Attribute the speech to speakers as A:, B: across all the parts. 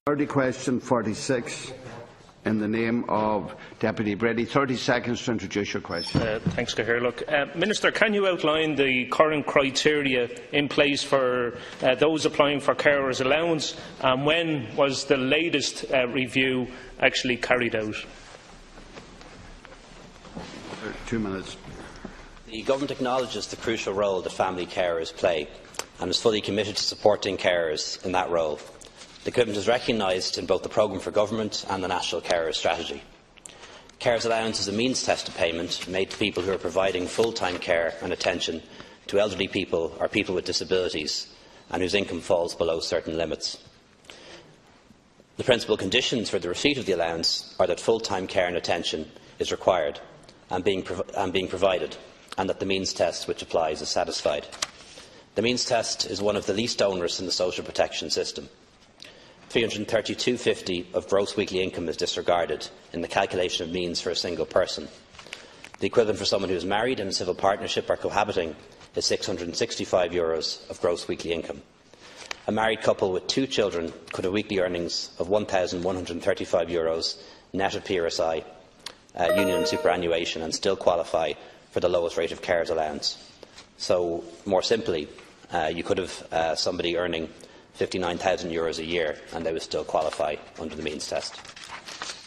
A: Question 46 in the name of Deputy Brady. 30 seconds to introduce your question.
B: Thanks, Cahir. Minister, can you outline the current criteria in place for those applying for carers allowance, and when was the latest review actually carried out?
A: 2 minutes.
C: The Government acknowledges the crucial role that family carers play and is fully committed to supporting carers in that role. The commitment is recognised in both the Programme for Government and the National Carers Strategy. Carers allowance is a means-tested payment made to people who are providing full-time care and attention to elderly people or people with disabilities and whose income falls below certain limits. The principal conditions for the receipt of the allowance are that full-time care and attention is required and being provided, and that the means test which applies is satisfied. The means test is one of the least onerous in the social protection system. £332.50 of gross weekly income is disregarded in the calculation of means for a single person. The equivalent for someone who is married in a civil partnership or cohabiting is €665 of gross weekly income. A married couple with 2 children could have weekly earnings of €1,135 net of PRSI, union and superannuation, and still qualify for the lowest rate of carers allowance. So, more simply, you could have somebody earning €59,000 a year and they would still qualify under the means test.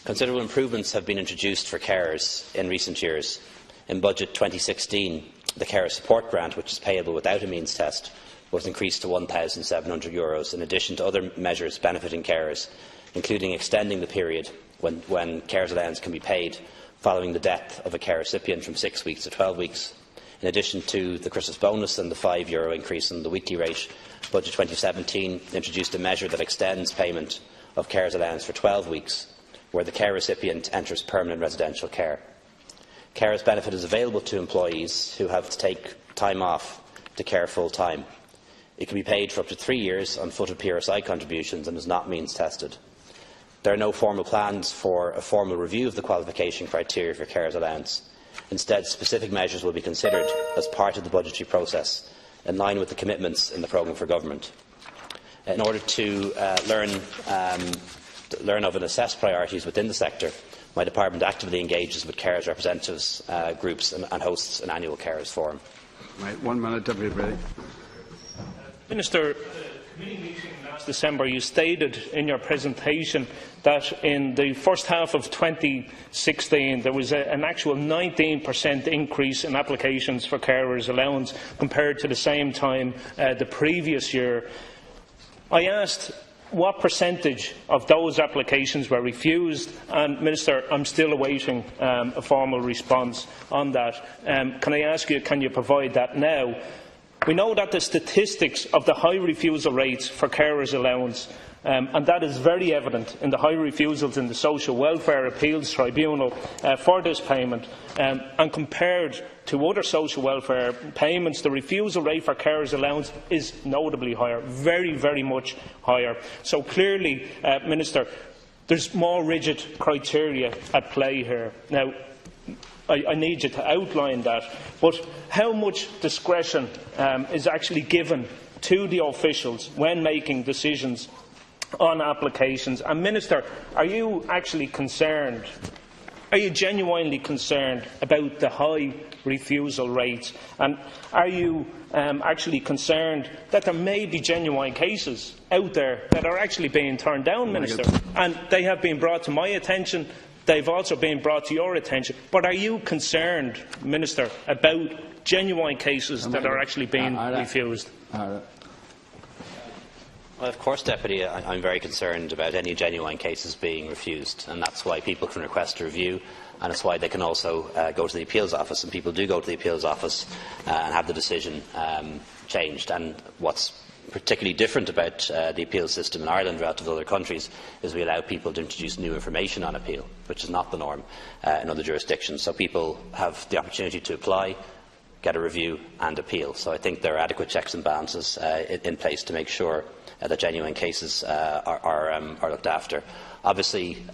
C: Considerable improvements have been introduced for carers in recent years. In Budget 2016, the Carer Support Grant, which is payable without a means test, was increased to €1,700, in addition to other measures benefiting carers, including extending the period when carers allowance can be paid following the death of a care recipient from 6 weeks to 12 weeks. In addition to the Christmas bonus and the €5 increase in the weekly rate, Budget 2017 introduced a measure that extends payment of carers allowance for 12 weeks, where the care recipient enters permanent residential care. Carers benefit is available to employees who have to take time off to care full-time. It can be paid for up to 3 years on footed PRSI contributions and is not means tested. There are no formal plans for a formal review of the qualification criteria for carers allowance. Instead, specific measures will be considered as part of the budgetary process, in line with the commitments in the Programme for Government. In order to learn of and assess priorities within the sector, my department actively engages with carers representatives, groups and hosts an annual carers forum.
A: Right, 1 minute, Deputy Brady.
B: Minister, committee meeting last December, you stated in your presentation that in the first half of 2016 there was an actual 19% increase in applications for carers allowance compared to the same time the previous year. I asked what percentage of those applications were refused, and Minister, I'm still awaiting a formal response on that. Can I ask you, can you provide that now? We know that the statistics of the high refusal rates for carers allowance, and that is very evident in the high refusals in the Social Welfare Appeals Tribunal for this payment, and compared to other social welfare payments, the refusal rate for carers allowance is notably higher, very, very much higher. So clearly, Minister, there's more rigid criteria at play here. Now, I need you to outline that, but how much discretion is actually given to the officials when making decisions on applications? And Minister, are you actually concerned, are you genuinely concerned about the high refusal rates? And are you actually concerned that there may be genuine cases out there that are actually being turned down, Minister? And they have been brought to my attention. They've also been brought to your attention. But are you concerned, Minister, about genuine cases that are actually being refused?
C: Well, of course, Deputy, I'm very concerned about any genuine cases being refused, and that's why people can request a review, and it's why they can also go to the appeals office, and people do go to the appeals office and have the decision changed. And what's particularly different about the appeal system in Ireland relative to other countries is we allow people to introduce new information on appeal, which is not the norm in other jurisdictions. So people have the opportunity to apply, get a review and appeal. So I think there are adequate checks and balances in place to make sure that genuine cases are looked after. Obviously,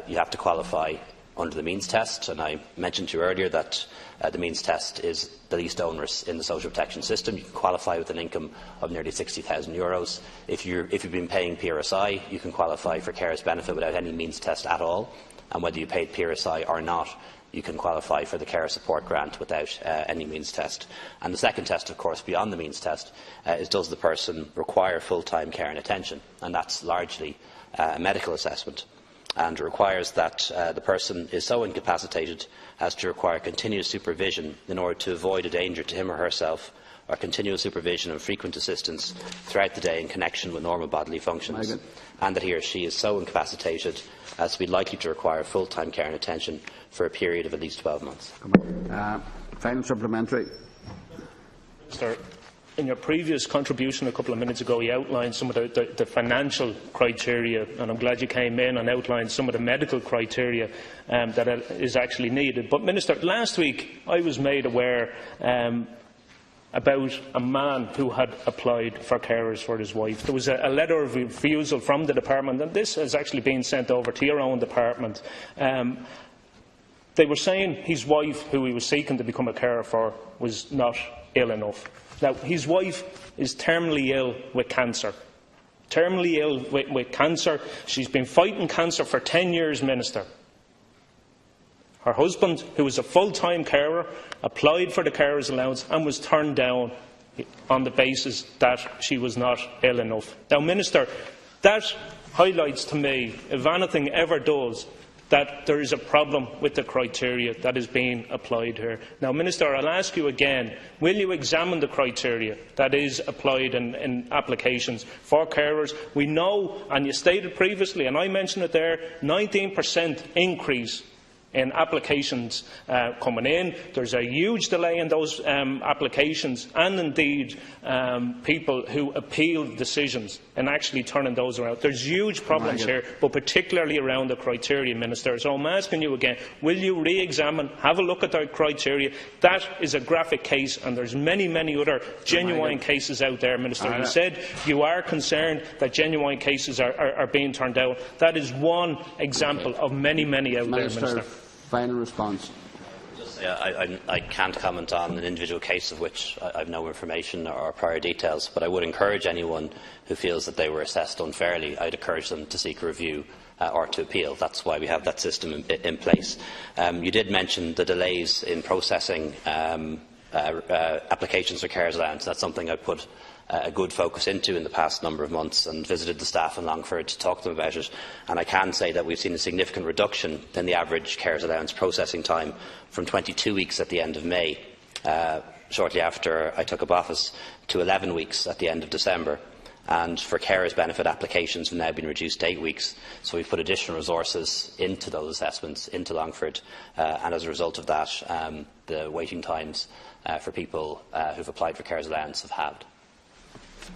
C: you have to qualify under the means test, and I mentioned to you earlier that the means test is the least onerous in the social protection system. You can qualify with an income of nearly €60,000. If you've been paying PRSI, you can qualify for carers benefit without any means test at all, and whether you paid PRSI or not, you can qualify for the carer support grant without any means test. And the second test, of course, beyond the means test, is does the person require full-time care and attention, and that's largely a medical assessment, and requires that the person is so incapacitated as to require continuous supervision in order to avoid a danger to him or herself, or continual supervision and frequent assistance throughout the day in connection with normal bodily functions, and that he or she is so incapacitated as to be likely to require full-time care and attention for a period of at least 12 months.
A: Final supplementary.
B: Sir, in your previous contribution a couple of minutes ago, you outlined some of the financial criteria, and I'm glad you came in and outlined some of the medical criteria that is actually needed. But, Minister, last week I was made aware about a man who had applied for carers for his wife. There was a letter of refusal from the department, and this has actually been sent over to your own department. They were saying his wife, who he was seeking to become a carer for, was not ill enough. Now, his wife is terminally ill with cancer. Terminally ill with cancer. She's been fighting cancer for 10 years, Minister. Her husband, who was a full-time carer, applied for the carer's allowance and was turned down on the basis that she was not ill enough. Now, Minister, that highlights to me, if anything ever does, that there is a problem with the criteria that is being applied here. Now, Minister, I'll ask you again, will you examine the criteria that is applied in applications for carers? We know, and you stated previously, and I mentioned it there, 19% increase in applications coming in. There's a huge delay in those applications, and indeed people who appeal decisions and actually turning those around. There's huge problems here, but particularly around the criteria, Minister. So I'm asking you again, will you re-examine, have a look at the criteria? That is a graphic case, and there's many, many other genuine cases out there, Minister. You said you are concerned that genuine cases are being turned down. That is one example of many, many out there, Minister.
A: Final response.
C: I can't comment on an individual case of which I have no information or prior details, but I would encourage anyone who feels that they were assessed unfairly, I'd encourage them to seek a review or to appeal. That's why we have that system in place. You did mention the delays in processing applications for carers allowance. That's something I put a good focus into in the past number of months, and visited the staff in Longford to talk to them about it. And I can say that we've seen a significant reduction in the average carers allowance processing time from 22 weeks at the end of May, shortly after I took up office, to 11 weeks at the end of December. And for carers benefit applications have now been reduced to 8 weeks. So we've put additional resources into those assessments, into Longford, and as a result of that, the waiting times for people who have applied for carers allowance have halved.